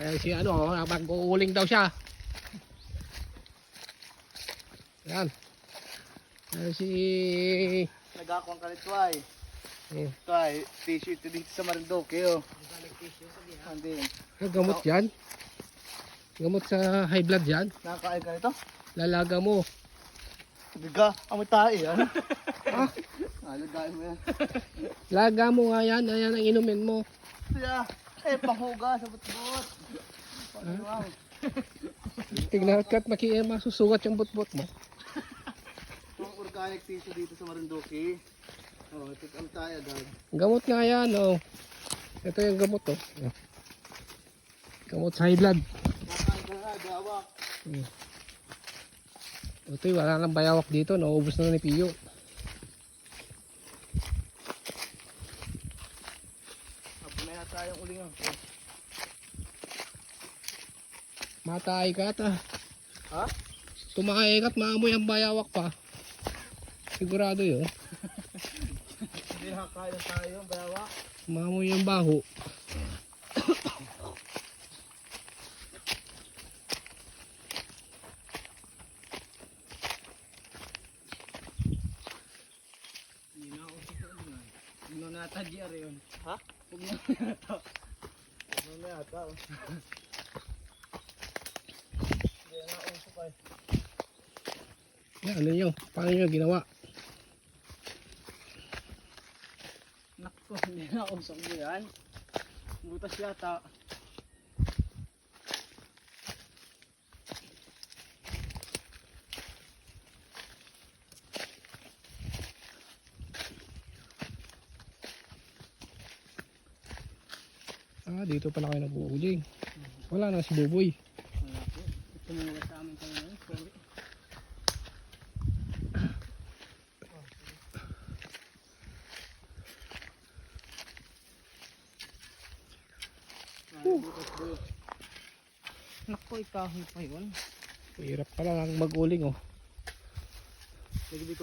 Ayan si ano, mag-uuling daw siya. Ayan. Ayan si... Nagakong ka nito ay. Ito ay, tissue ito dito sa Marinduque oh. Hindi. Gamot yan. Gamot sa high blood yan. Nakakain ka nito? Lalaga mo. Biga, amoy tae yan. Ha? Lagayin mo yan. Laga mo nga yan. Ayan ang inumin mo. Siya, panghuga sa butbut. Panghuga. Tignan ka at masusugat yung butbut mo. Ang organic tissue dito sa Marinduque. Oh, ito ang tayo agad. Gamot nga yan, oh. Ito yung gamot, oh. Gamot sa high blood. Nakakain ka na, gawak. Ito, wala nang bayawak dito. Nauubos na ni Pio. Apo na yata yung uling oh. Matay ka at, ah. Ha? Tumakay ka at maamoy ang bayawak pa. Sigurado yun. Hindi nakakain na tayo, bayawa. Maamoy ang baho. Puno na ata GR yun. Ha? Puno na ata. Puno na ata oh. Hindi na usok ay. Yan, ano nyo? Paano nyo ginawa? Nakko, hindi na usok mo yan. Butas yata. Ah, dito pala kayo nag-uuling. Wala na si Buboy. Wala po. Ito muna sa amin kayo ngayon. Sorry. Nakko, ikahoy pa yun. Hirap pala mag-uling, oh. Sige dito.